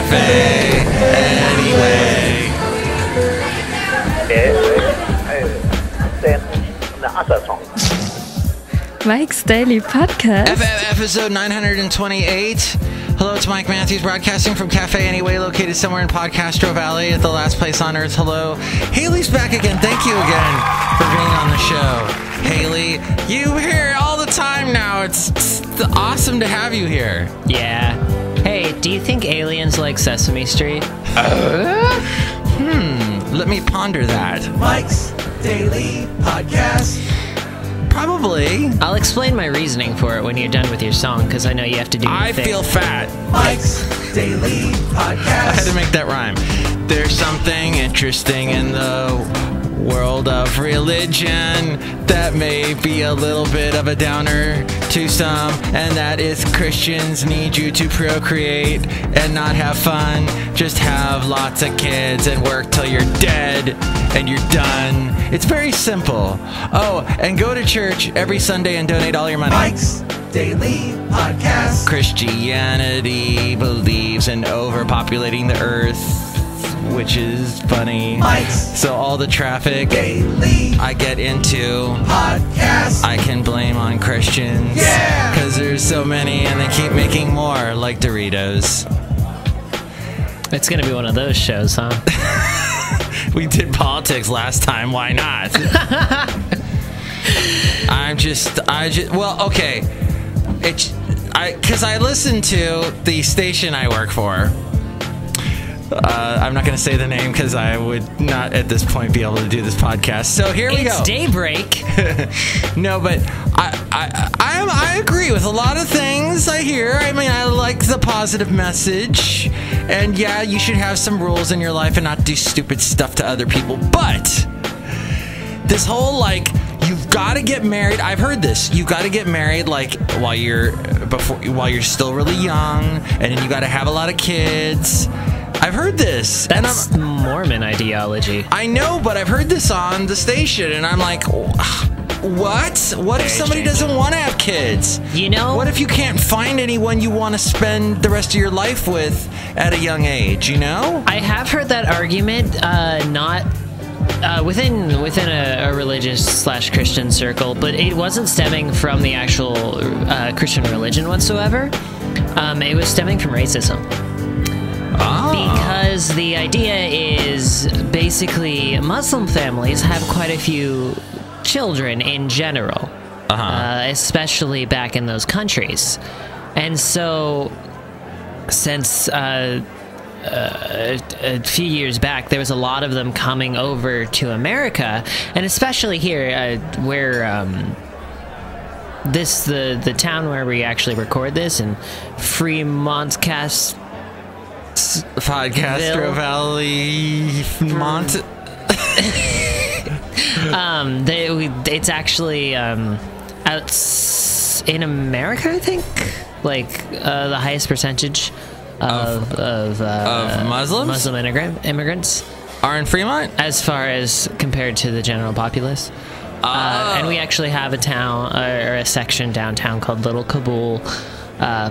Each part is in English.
Cafe Anyway. Mike's Daily Podcast. Episode 928. Hello, it's Mike Matthews broadcasting from Cafe Anyway, located somewhere in Podcastro Valley at the last place on earth. Hello. Haley's back again. Thank you again for being on the show. Haley, you here all the time now. It's awesome to have you here. Yeah. Hey, do you think aliens like Sesame Street? Let me ponder that. Mike's Daily Podcast. Probably. I'll explain my reasoning for it when you're done with your song, because I know you have to do your thing. Feel fat. Mike's Daily Podcast. I had to make that rhyme. There's something interesting in the world of religion that may be a little bit of a downer to some, and that is Christians need you to procreate and not have fun. Just have lots of kids and work till you're dead and you're done. It's very simple. Oh, and go to church every Sunday and donate all your money. Mike's Daily Podcast. Christianity believes in overpopulating the earth, which is funny. Mike's so all the traffic Daily I get into podcast I can blame on Christians. Yeah, because there's so many and they keep making more, like Doritos. It's gonna be one of those shows, huh? We did politics last time. Why not? Well, okay. Because I listen to the station I work for. I'm not going to say the name because I would not at this point be able to do this podcast. So here we go. It's daybreak. No, but I agree with a lot of things I hear. I mean, I like the positive message. And yeah, you should have some rules in your life and not do stupid stuff to other people. But this whole, like, you've got to get married. I've heard this. You've got to get married, like, while you're still really young, and then you got to have a lot of kids. I've heard this. That's Mormon ideology. I know, but I've heard this on the station, and I'm like, what? What if somebody doesn't want to have kids? You know? What if you can't find anyone you want to spend the rest of your life with at a young age, you know? I have heard that argument, not within a religious/Christian circle, but it wasn't stemming from the actual Christian religion whatsoever. It was stemming from racism. Because the idea is basically Muslim families have quite a few children in general, especially back in those countries. And so, since a few years back, there was a lot of them coming over to America, and especially here, where the town where we actually record this in Fremont, Podcastro Valley, Mont. It's actually out in America, I think, like the highest percentage of Muslims, immigrants are in Fremont, as far as compared to the general populace. And we actually have a town or a section downtown called Little Kabul,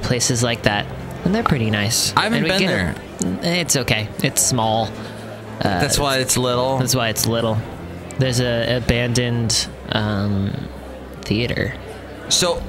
places like that. And they're pretty nice. I haven't been there. It's okay. It's small. That's why it's little. That's why it's little. There's a abandoned theater. So...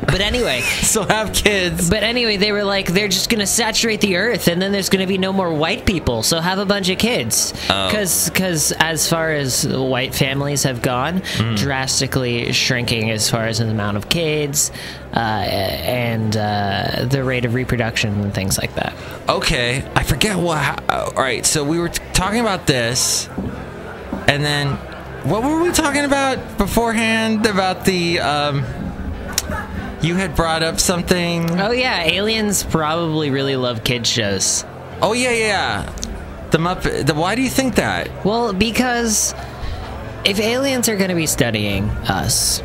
But anyway... So have kids. But anyway, they were like, they're just going to saturate the earth, and then there's going to be no more white people, so have a bunch of kids. Because as far as white families have gone, drastically shrinking as far as the amount of kids, and the rate of reproduction and things like that. Okay, I forget what... all right, so we were talking about this, and then... What were we talking about beforehand about the... You had brought up something... Oh, yeah. Aliens probably really love kids' shows. Oh, yeah. Why do you think that? Well, because if aliens are going to be studying us,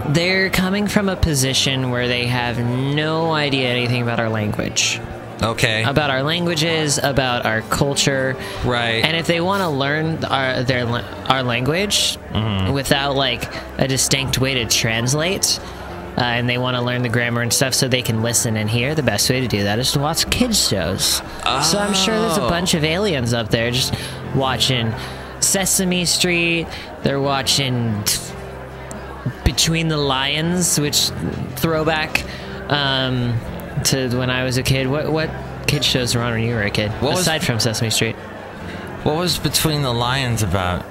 they're coming from a position where they have no idea anything about our language. Okay. About our languages, about our culture. Right. And if they want to learn our language without, like, a distinct way to translate... and they want to learn the grammar and stuff so they can listen and hear, the best way to do that is to watch kids shows. So I'm sure there's a bunch of aliens up there just watching Sesame Street. They're watching Between the Lions, which throwback to when I was a kid. What kid shows were on when you were a kid, aside from Sesame Street? What was Between the Lions about?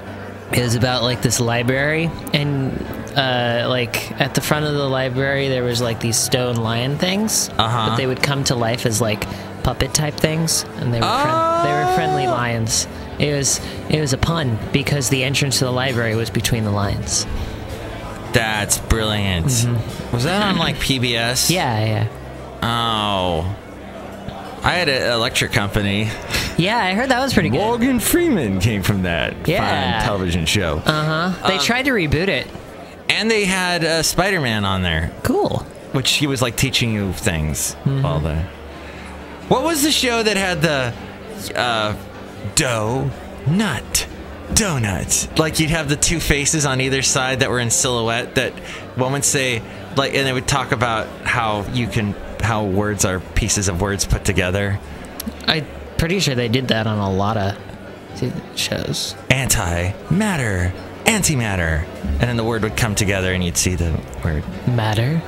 It was about like this library, and like at the front of the library there was like these stone lion things, but they would come to life as like puppet type things, and they were friendly lions. It was a pun because the entrance to the library was between the lions. That's brilliant. Was that on like PBS? Yeah. Oh, I had an electric company. Yeah, I heard that was pretty good. Morgan Freeman came from that fine television show. They tried to reboot it. And they had Spider-Man on there. Cool. Which he was like teaching you things. All the. What was the show that had the donut? Like you'd have the two faces on either side that were in silhouette. That one would say like, and they would talk about how words are pieces of words put together. I'm pretty sure they did that on a lot of shows. Antimatter, antimatter, and then the word would come together, and you'd see the word matter,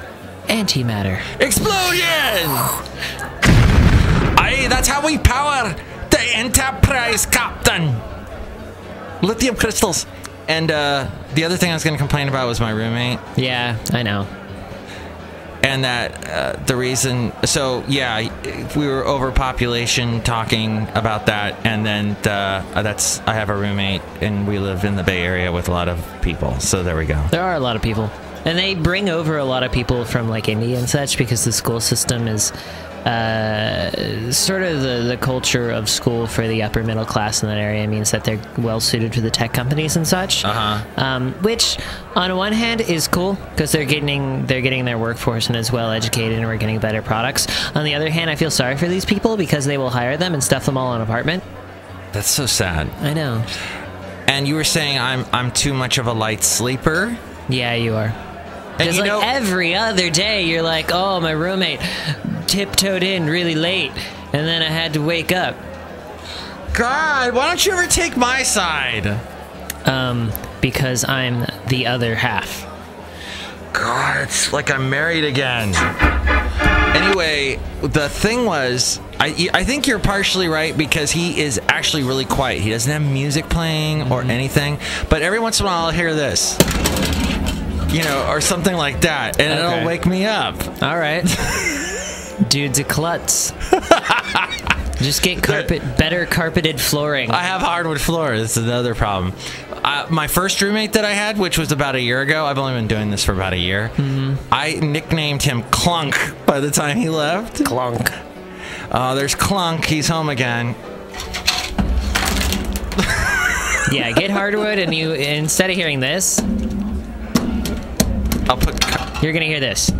antimatter, explosion. Aye, that's how we power the Enterprise, Captain. Lithium crystals. And the other thing I was going to complain about was my roommate. Yeah, I know. And that the reason, so yeah, we were overpopulation talking about that, and then I have a roommate, and we live in the Bay Area with a lot of people. So there we go. There are a lot of people, and they bring over a lot of people from like India and such because the school system is sort of the culture of school for the upper middle class in that area means that they're well suited for the tech companies and such. Which on one hand is cool because they're getting their workforce and is well educated, and we're getting better products. On the other hand, I feel sorry for these people because they will hire them and stuff them all in an apartment. That's so sad. I know. And you were saying I'm too much of a light sleeper? Yeah, you are. Because like every other day you're like, oh, my roommate tiptoed in really late, and then I had to wake up. God, why don't you ever take my side? Because I'm the other half. God, it's like I'm married again. Anyway, the thing was, I think you're partially right because he is actually really quiet. He doesn't have music playing or anything, but every once in a while I'll hear this. You know, or something like that, and it'll wake me up. All right. Dude's a klutz. Just get better carpeted flooring. I have hardwood floor. That's another problem. My first roommate that I had, which was about a year ago, I've only been doing this for about a year. I nicknamed him Clunk by the time he left. Clunk. There's Clunk. He's home again. Yeah, get hardwood, and you instead of hearing this, you're gonna hear this.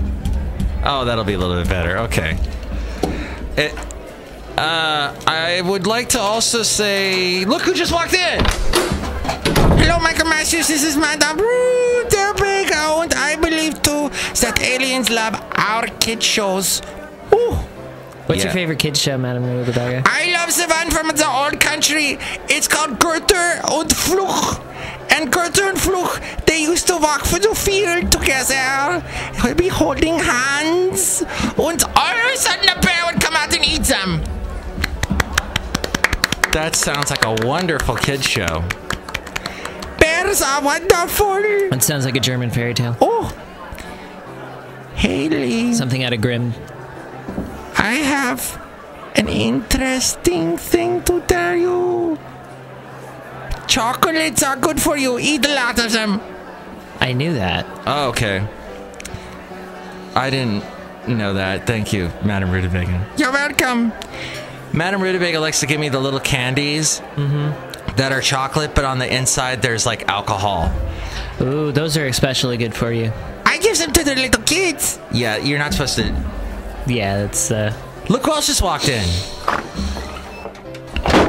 Oh, that'll be a little bit better. Okay. I would like to also say, look who just walked in. Hello, Michael Matthews. This is Madame Rootabega, and I believe too that aliens love our kid shows. Ooh. What's your favorite kid show, Madame Rootabega? I love the one from the old country. It's called Gertrude and Fluch. And Gertrude and Fluch, they used to walk through the field together. They'll be holding hands. And all of a sudden, a bear would come out and eat them. That sounds like a wonderful kid show. Bears are wonderful. That sounds like a German fairy tale. Oh. Haley. Something out of Grimm. I have an interesting thing to tell you. Chocolates are good for you. Eat a lot of them. I knew that. Oh, okay. I didn't know that. Thank you, Madame Rootabega. You're welcome. Madame Rootabega likes to give me the little candies that are chocolate, but on the inside there's like alcohol. Ooh, those are especially good for you. I give them to the little kids. Yeah, you're not supposed to. Yeah, that's Look who else just walked in.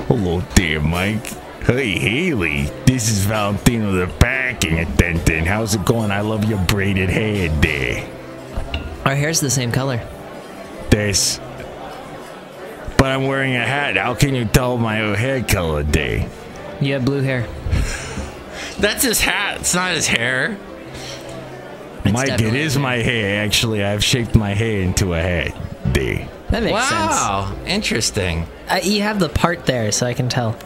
Hello there, Mike. Hey, Haley. This is Valentino, the packing attendant. How's it going? I love your braided hair there. Our hair's the same color. This. But I'm wearing a hat. How can you tell my hair color day? You have blue hair. That's his hat. It's not his hair. Mike, it is my hair. Actually, I've shaped my hair into a hat day. That makes sense. Wow, interesting. You have the part there, so I can tell.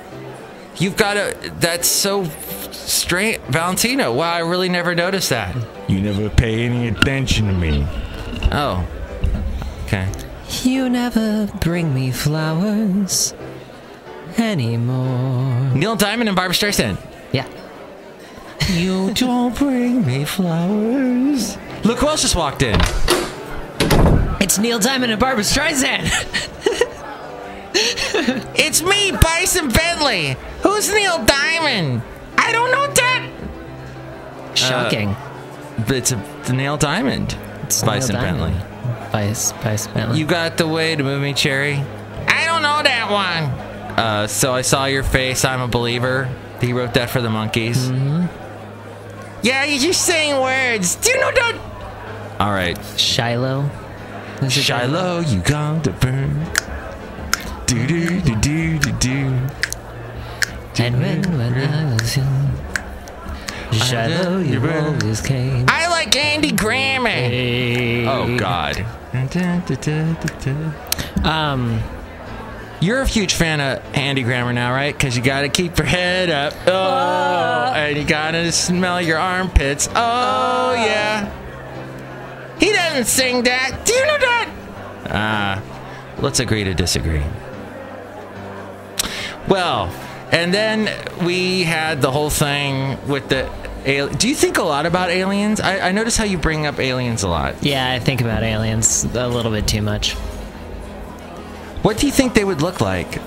You've got a... That's so straight. Valentino, wow, I really never noticed that. You never pay any attention to me. Oh. Okay. You never bring me flowers anymore. Neil Diamond and Barbra Streisand. Yeah. You don't bring me flowers. Look who else just walked in. It's Neil Diamond and Barbra Streisand. It's me, Bison Bentley. Who's Neil Diamond? I don't know that. Shocking. It's Neil Diamond. It's Bison Neil Diamond. Bentley. Bison Bentley. You got the way to move me, Cherry. I don't know that one. So I saw your face. I'm a believer. He wrote that for the Monkees. Mm-hmm. Yeah, you're just saying words. Do you know that? All right. Shiloh. Shiloh, you got to burn. Do do do do do do. And when I was young, Shiloh, you always came. I like Andy Grammer. Hey. Oh God. You're a huge fan of Andy Grammer now, right? Because you got to keep your head up. Oh, and you got to smell your armpits. Oh, yeah. He doesn't sing that. Do you know that? Let's agree to disagree. Well, and then we had the whole thing with the... Do you think a lot about aliens? I notice how you bring up aliens a lot. Yeah, I think about aliens a little bit too much. What do you think they would look like?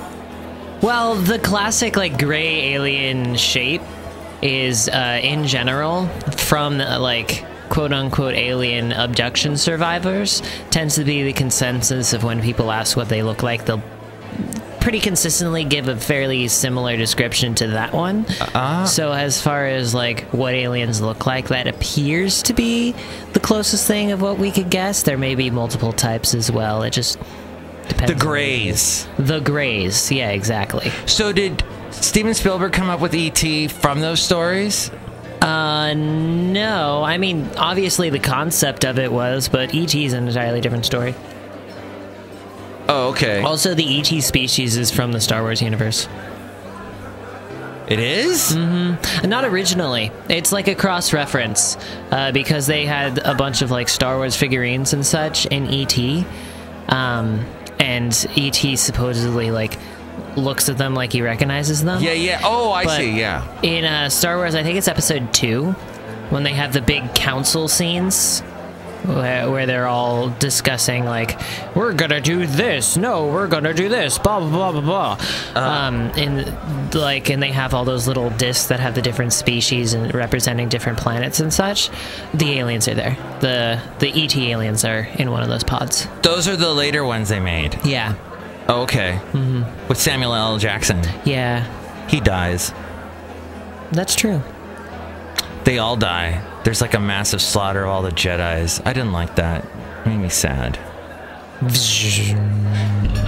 Well, the classic like gray alien shape is in general from like quote-unquote alien abduction survivors tends to be the consensus of when people ask what they look like. They'll pretty consistently give a fairly similar description to that one. So as far as like what aliens look like, that appears to be the closest thing of what we could guess. There may be multiple types as well. It just depends. The Greys. The Greys, yeah, exactly. So did Steven Spielberg come up with E.T. from those stories? No. I mean, obviously the concept of it was, but E.T. is an entirely different story. Oh, okay. Also, the E.T. species is from the Star Wars universe. It is? Mm-hmm. Not originally. It's like a cross-reference, because they had a bunch of like Star Wars figurines and such in E.T., and E.T. supposedly like looks at them like he recognizes them. Yeah. Oh, I see, yeah. In Star Wars, I think it's episode 2, when they have the big council scenes where they're all discussing like, we're gonna do this, no, we're gonna do this, blah blah blah blah blah. And they have all those little discs that have the different species and representing different planets and such. The aliens are there. The ET aliens are in one of those pods. Those are the later ones they made. Yeah. Oh, okay. Mm-hmm. With Samuel L. Jackson. Yeah. He dies. That's true. They all die. There's like a massive slaughter of all the Jedis. I didn't like that. It made me sad.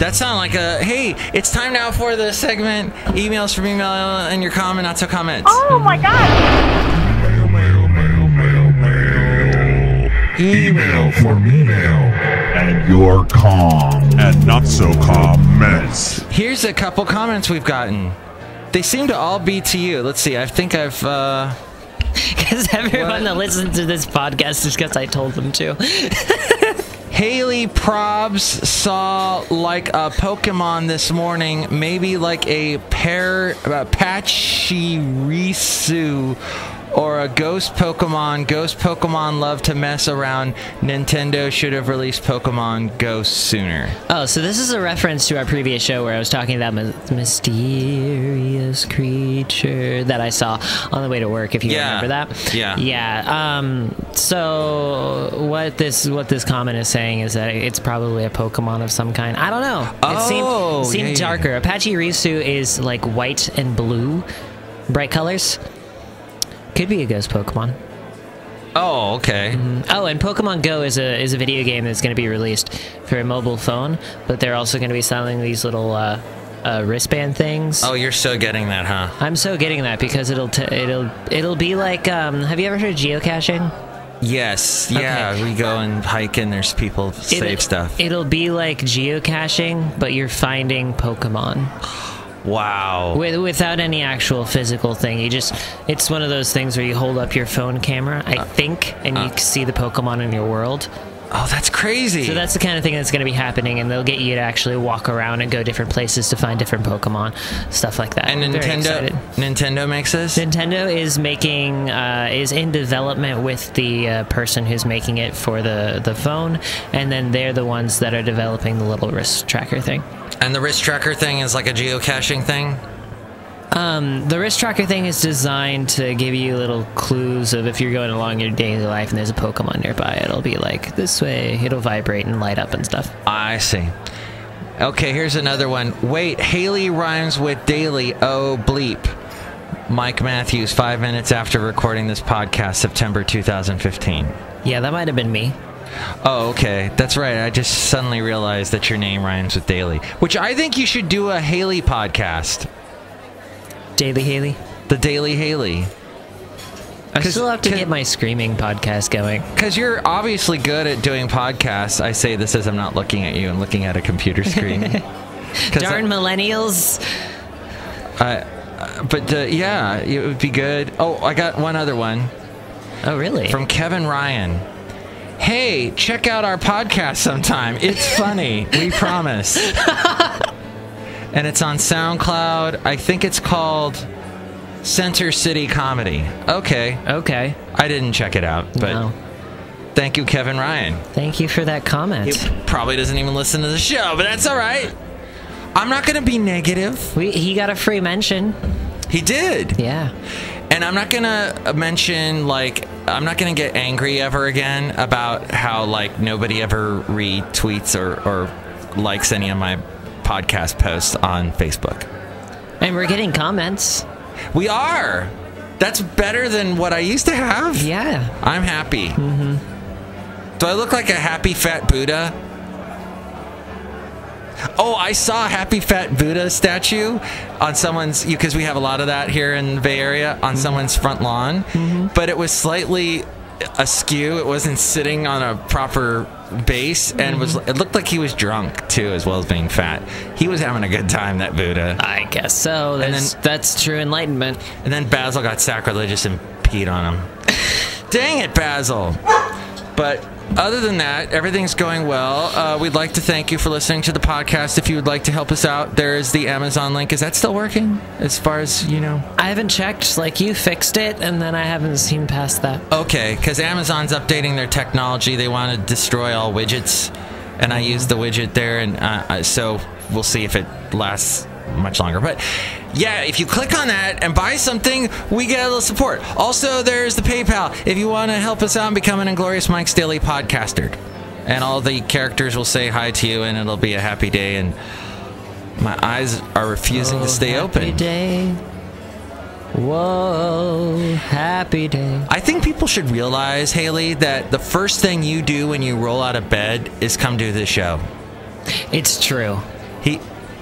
That sounded like a... Hey, it's time now for the segment. Emails from email and your comment, not so comments. Oh my god! Email for email and your and not so comments. Here's a couple comments we've gotten. They seem to all be to you. Let's see. I think I've... Because everyone that listens to this podcast is because I told them to. Haley Probs saw like a Pokemon this morning, maybe like a Pachirisu or a Ghost Pokemon. Ghost Pokemon love to mess around. Nintendo should have released Pokemon Ghost sooner. Oh, so this is a reference to our previous show where I was talking about mysterious creature that I saw on the way to work, if you remember that. Yeah. So what this comment is saying is that it's probably a Pokemon of some kind. I don't know. It seemed darker. Apache Risu is like white and blue, bright colors. Could be a ghost Pokemon. Oh, okay. Oh, and Pokemon Go is a video game that's going to be released for a mobile phone, but they're also going to be selling these little wristband things. Oh, you're so getting that, huh? I'm so getting that because it'll be like have you ever heard of geocaching? Yes. Yeah, Okay. we go and hike and there's people save stuff. It'll be like geocaching, but you're finding Pokemon. Wow. Without any actual physical thing. It's one of those things where you hold up your phone camera, I think, and you can see the Pokemon in your world. Oh, that's crazy. So that's the kind of thing that's going to be happening, and they'll get you to actually walk around and go different places to find different Pokemon, stuff like that. And I'm very excited. Nintendo makes this? Nintendo is making is in development with the person who's making it for the phone, and then they're the ones that are developing the little wrist tracker thing. And the wrist tracker thing is like a geocaching thing? The wrist tracker thing is designed to give you little clues of if you're going along your daily life and there's a Pokemon nearby, it'll be like this way, it'll vibrate and light up and stuff. I see. Okay, here's another one. Wait, Haley rhymes with daily. Oh, bleep. Mike Matthews, 5 minutes after recording this podcast, September 2015. Yeah, that might have been me. Oh, okay. That's right. I just suddenly realized that your name rhymes with daily, which I think you should do a Haley podcast. Daily Haley? The Daily Haley. I still have to get my screaming podcast going. Because you're obviously good at doing podcasts. I say this as I'm not looking at you and looking at a computer screen. Darn millennials. But yeah, it would be good. Oh, I got one other one. Oh, really? From Kevin Ryan. Hey, check out our podcast sometime. It's funny. We promise. And it's on SoundCloud. I think it's called Center City Comedy. Okay. Okay. I didn't check it out, but No. thank you, Kevin Ryan. Thank you for that comment. He probably doesn't even listen to the show, but that's all right. I'm not going to be negative. He got a free mention. He did. Yeah. And I'm not going to mention, like, I'm not going to get angry ever again about how, like, nobody ever retweets or likes any of my podcast posts on Facebook. And we're getting comments. We are. That's better than what I used to have. Yeah. I'm happy. Mm-hmm. Do I look like a happy fat Buddha? Oh, I saw a happy fat Buddha statue on someone's, because we have a lot of that here in the Bay Area, on someone's front lawn. Mm-hmm. But it was slightly askew. It wasn't sitting on a proper base, and it looked like he was drunk too, as well as being fat. He was having a good time, that Buddha. I guess so. That's true enlightenment. And then Basil got sacrilegious and peed on him. Dang it, Basil. But other than that, everything's going well. We'd like to thank you for listening to the podcast. If you would like to help us out, there is the Amazon link. Is that still working, as far as you know? I haven't checked. Like, you fixed it, and then I haven't seen past that. Okay, because Amazon's updating their technology. They want to destroy all widgets, and I used the widget there, and so we'll see if it lasts much longer. But yeah, if you click on that and buy something, we get a little support. Also, there's the PayPal if you want to help us out and become an Inglorious Mike's Daily Podcaster. And all the characters will say hi to you, and it'll be a happy day. And my eyes are refusing to stay open. Happy day. Whoa, happy day. I think people should realize, Haley, that the first thing you do when you roll out of bed is come do this show. It's true.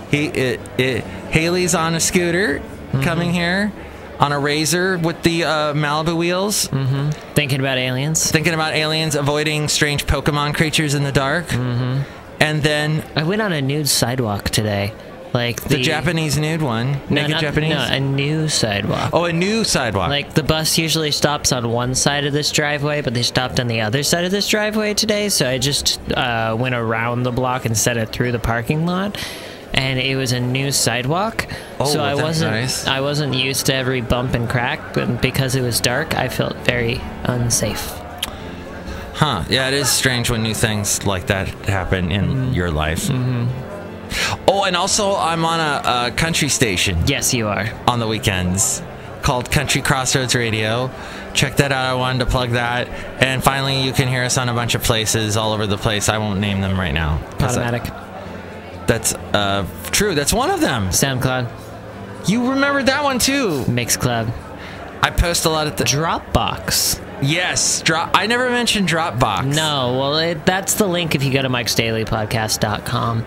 Haley's on a scooter, coming here on a Razor with the Malibu wheels. Mm-hmm. Thinking about aliens, avoiding strange Pokemon creatures in the dark. Mm-hmm. And then I went on a nude sidewalk today. Like the Japanese nude one. Naked Japanese? No, a new sidewalk. Oh, a new sidewalk. Like, the bus usually stops on one side of this driveway, but they stopped on the other side of this driveway today, so I just went around the block instead of through the parking lot. And it was a new sidewalk, so I wasn't used to every bump and crack, but because it was dark, I felt very unsafe. Huh, yeah, it is strange when new things like that happen in your life. Mm-hmm. Oh, and also I'm on a country station. Yes, you are. On the weekends, called Country Crossroads Radio. Check that out. I wanted to plug that. And finally, you can hear us on a bunch of places all over the place. I won't name them right now. Automatic. That's true. That's one of them. SoundCloud. You remembered that one too. Mixcloud. I post a lot at the Dropbox. Yes, I never mentioned Dropbox. No, well, that's the link if you go to mikesdailypodcast.com.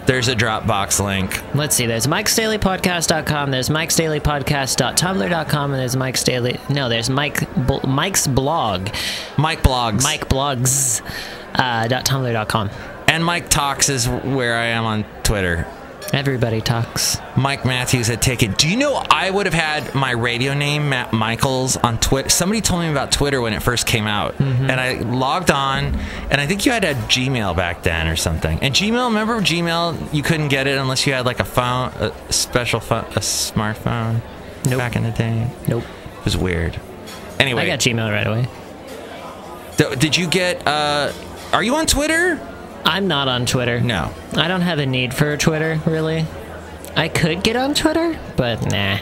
There's a Dropbox link. Let's see. There's mikesdailypodcast.com. There's mikesdailypodcast.tumblr.com, and there's Mike's blog. Mike Blogs. Mikeblogs.tumblr.com. And Mike Talks is where I am on Twitter. Everybody talks. Mike Matthews had taken. Do you know I would have had my radio name, Matt Michaels, on Twitter? Somebody told me about Twitter when it first came out. And I logged on, and I think you had to have Gmail back then or something. And Gmail, remember Gmail? You couldn't get it unless you had like a phone, a special phone, a smartphone. Nope. Back in the day. Nope. It was weird. Anyway. I got Gmail right away. Did you get, are you on Twitter? I'm not on Twitter. No. I don't have a need for Twitter, really. I could get on Twitter, but nah.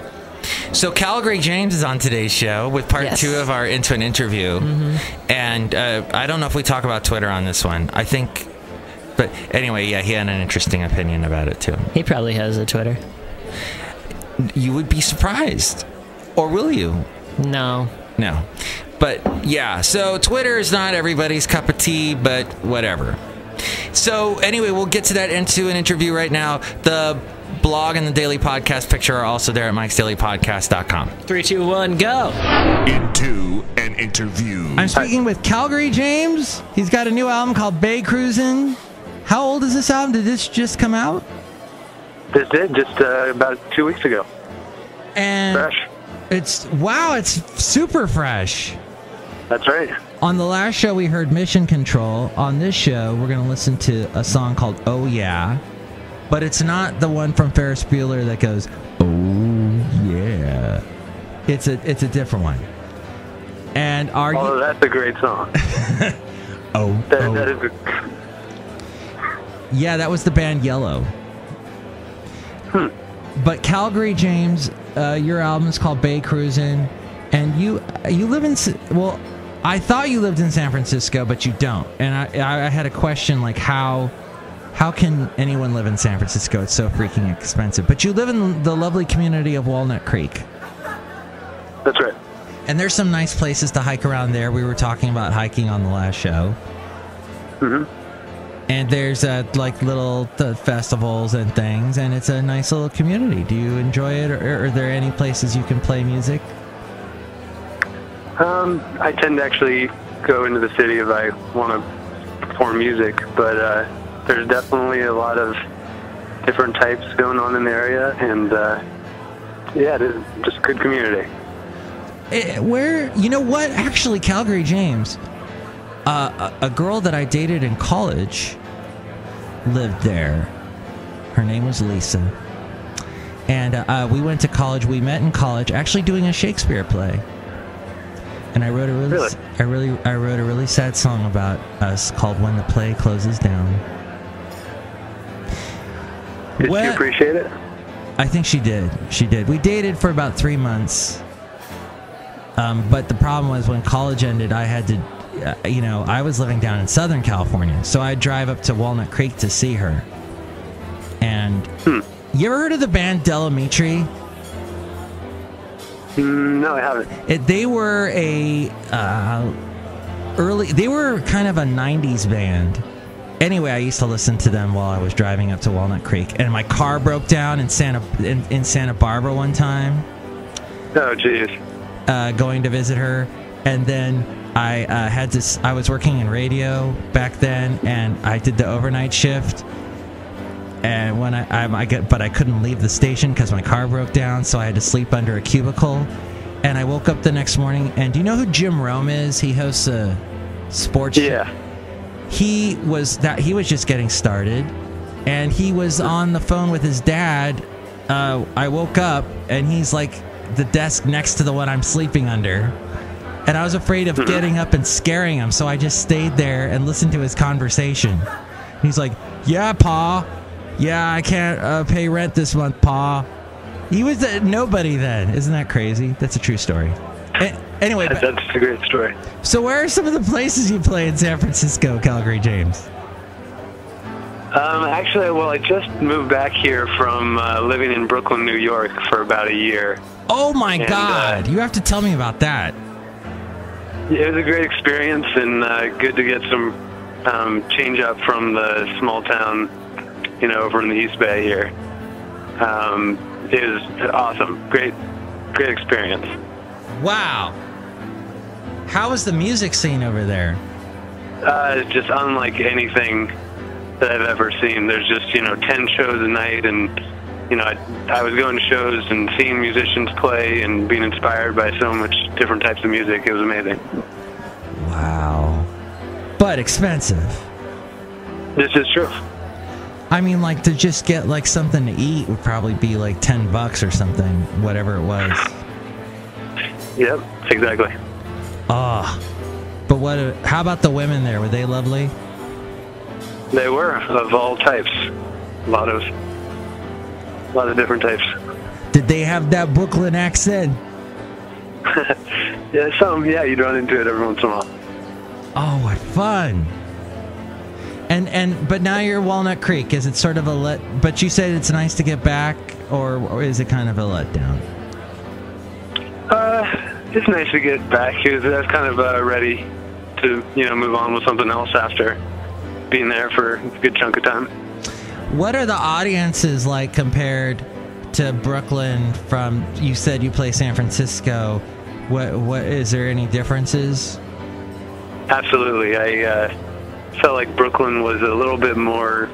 So Calgary James is on today's show with part 2 of our Into an Interview. And I don't know if we talk about Twitter on this one. I think... But anyway, yeah, he had an interesting opinion about it, too. He probably has a Twitter. You would be surprised. Or will you? No. No. But, yeah, so Twitter is not everybody's cup of tea, but whatever. So, anyway, we'll get to that Into an Interview right now. The blog and the daily podcast picture are also there at mikesdailypodcast.com. 3, 2, 1, go! Into an Interview. I'm speaking with Calgary James. He's got a new album called Bay Cruisin'. How old is this album? Did this just come out? This did, just about 2 weeks ago. And fresh. It's super fresh. That's right. On the last show, we heard Mission Control. On this show, we're going to listen to a song called Oh Yeah. But it's not the one from Ferris Bueller that goes, oh yeah. It's a different one. And that's a great song. That is Yeah, that was the band Yellow. But Calgary James, your album is called Bay Cruisin', and you live in... Well, I thought you lived in San Francisco, but you don't. And I had a question, like, how can anyone live in San Francisco? It's so freaking expensive. But you live in the lovely community of Walnut Creek. That's right. And there's some nice places to hike around there. We were talking about hiking on the last show. And there's like little festivals and things, and it's a nice little community. Do you enjoy it, or are there any places you can play music? I tend to actually go into the city if I want to perform music, but there's definitely a lot of different types going on in the area, and yeah, it is just a good community. You know what? Actually, Calgary James, a girl that I dated in college lived there. Her name was Lisa, and we went to college. We met in college, actually doing a Shakespeare play. And I wrote a really sad song about us called "When the Play Closes Down." Did she appreciate it? I think she did. She did. We dated for about 3 months. But the problem was when college ended, I had to, I was living down in Southern California, so I'd drive up to Walnut Creek to see her. And you ever heard of the band Delamitri? No, I haven't. They were they were kind of a 90s band. Anyway, I used to listen to them while I was driving up to Walnut Creek, and my car broke down in Santa Barbara one time. Oh, jeez. Going to visit her, and then I was working in radio back then, and I did the overnight shift. And when but I couldn't leave the station because my car broke down, so I had to sleep under a cubicle. And I woke up the next morning, and do you know who Jim Rome is? He hosts a sports show. He was just getting started, and he was on the phone with his dad. I woke up, and he's like the desk next to the one I'm sleeping under. And I was afraid of getting up and scaring him, so I just stayed there and listened to his conversation. He's like, "Yeah, Pa. Yeah, I can't pay rent this month, Pa." He was nobody then. Isn't that crazy? That's a true story. Anyway. That's a great story. So where are some of the places you play in San Francisco, Calgary James? Actually, I just moved back here from living in Brooklyn, New York for about a year. Oh, my God. You have to tell me about that. It was a great experience and good to get some change up from the small town, over in the East Bay here. It was awesome. Great experience. Wow. How was the music scene over there? It's just unlike anything that I've ever seen. There's just, 10 shows a night, and, I was going to shows and seeing musicians play and being inspired by so much different types of music. It was amazing. Wow. But expensive. This is true. I mean, like, to just get, like, something to eat would probably be, like, $10 or something, whatever it was. Yep, exactly. Ah. But how about the women there? Were they lovely? They were, of all types. A lot of different types. Did they have that Brooklyn accent? Yeah, you'd run into it every once in a while. Oh, what fun. But now you're Walnut Creek. Is it sort of but you said it's nice to get back, or is it kind of a letdown? It's nice to get back. I was kind of ready to, move on with something else after being there for a good chunk of time. What are the audiences like compared to Brooklyn? You said you play San Francisco. What is there any differences? Absolutely. I felt like Brooklyn was a little bit more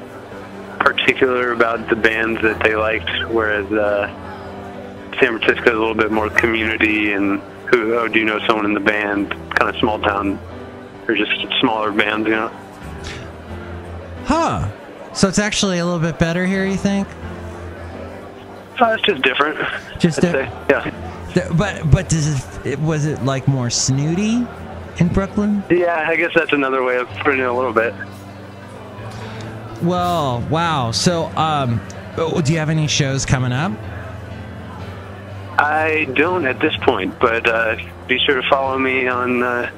particular about the bands that they liked, whereas San Francisco is a little bit more community and do you know someone in the band, kind of small town, or just smaller bands, Huh. So it's actually a little bit better here, you think? It's just different. Yeah. But was it like more snooty in Brooklyn? Yeah, I guess that's another way of putting it a little bit. Well, wow. So, do you have any shows coming up? I don't at this point, but be sure to follow me on the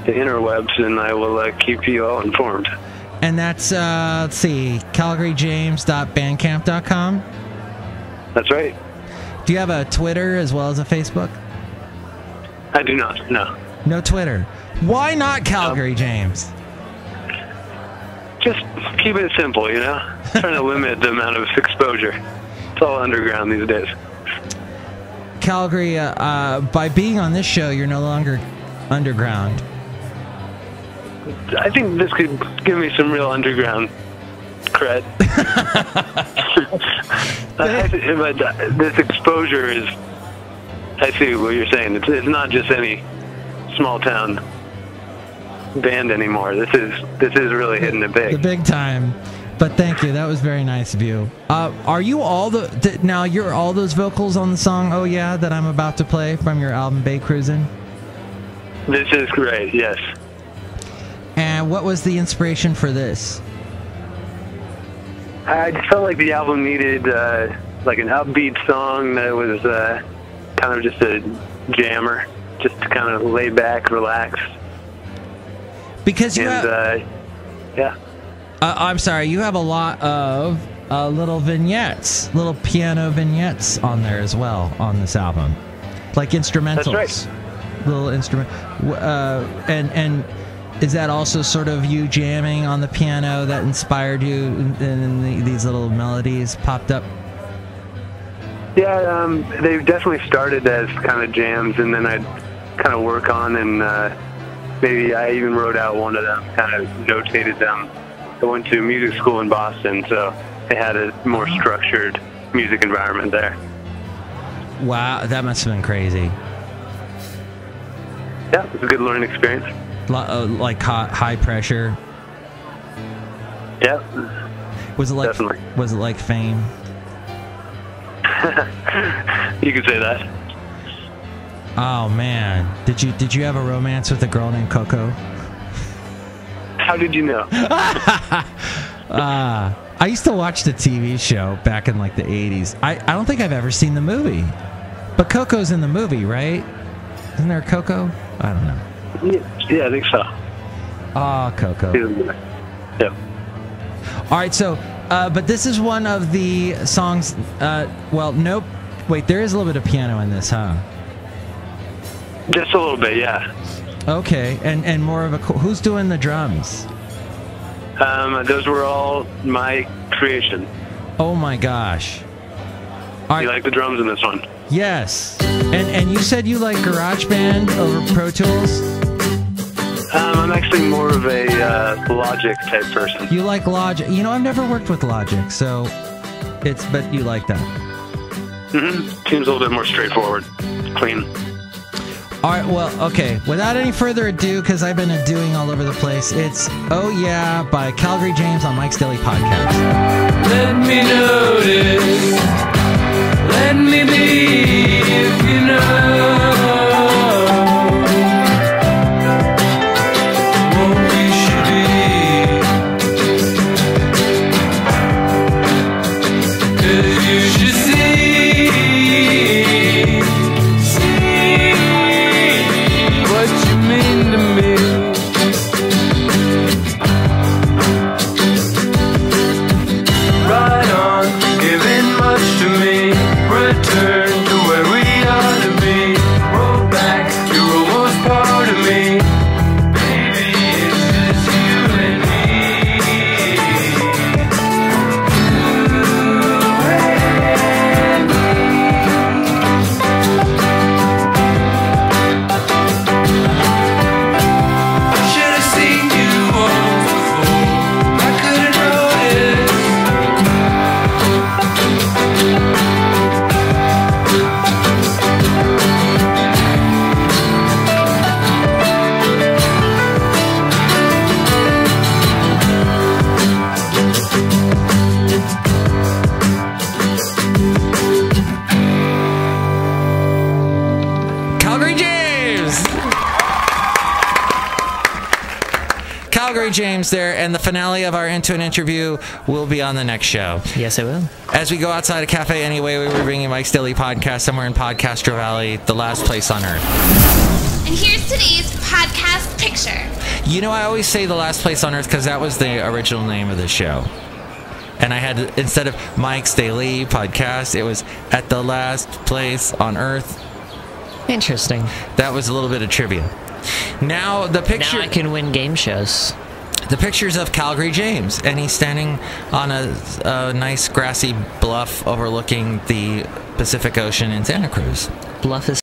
interwebs, and I will keep you all informed. And that's, let's see, calgaryjames.bandcamp.com? That's right. Do you have a Twitter as well as a Facebook? I do not, no. No Twitter. Why not Calgary James? Just keep it simple, Trying to limit the amount of exposure. It's all underground these days. Calgary, by being on this show, you're no longer underground. I think this could give me some real underground cred. But this exposure is, I see what you're saying. It's not just any small town band anymore. This is really hitting it big. The big time. But thank you. That was very nice of you. Are you now you're all those vocals on the song Oh Yeah that I'm about to play from your album Bay Cruisin'? This is great, yes. And what was the inspiration for this? I just felt like the album needed like an upbeat song that was kind of just a jammer, just to kind of lay back, relax. Because yeah. I'm sorry, you have a lot of little vignettes, little piano vignettes on there as well on this album, like instrumentals. That's right. Little instrument, and is that also sort of you jamming on the piano that inspired you, and these little melodies popped up? Yeah, they definitely started as kind of jams, and then I'd kind of work on, and maybe I even wrote out one of them, kind of notated them. I went to music school in Boston, so they had a more structured music environment there. Wow, that must have been crazy. Yeah, it was a good learning experience. Like high pressure. Yeah. Was it like definitely. Was it like Fame? You could say that. Oh man, did you have a romance with a girl named Coco? How did you know? I used to watch the TV show back in like the 80s. I don't think I've ever seen the movie, but Coco's in the movie, right? Isn't there a Coco? I don't know. Yeah, I think so. Oh, Coco. Yeah. All right, so, but this is one of the songs. Well, nope. Wait, there is a little bit of piano in this, huh? Just a little bit, yeah. Okay, and more of a... Who's doing the drums? Those were all my creation. Oh my gosh. You like the drums in this one? Yes. And you said you like GarageBand over Pro Tools? I'm actually more of a Logic type person. You like Logic. You know, I've never worked with Logic, so but you like that. Mm-hmm. Seems a little bit more straightforward. Clean. All right, well, okay. Without any further ado, because I've been doing all over the place, it's Oh Yeah by Calgary James on Mike's Daily Podcast. Let me notice, let me be, if you know what we should be. 'Cause you should see what you mean to me. Right on, giving much to me. Return to where we ought to be. Roll back, you're almost part of me. Baby, it's just you and me. I should have seen you once before. I could have noticed. Calgary James! Calgary James there, and the finale of our Into an Interview will be on the next show. Yes, I will. As we go outside a cafe anyway, we were bringing Mike's Daily Podcast somewhere in Podcastro Valley, the last place on earth. And here's today's podcast picture. You know, I always say the last place on earth because that was the original name of the show. And I had, instead of Mike's Daily Podcast, it was at the last place on earth. Interesting. That was a little bit of trivia. Now, the picture... Now I can win game shows. The picture's of Calgary James, and he's standing on a nice grassy bluff overlooking the Pacific Ocean in Santa Cruz. Bluff is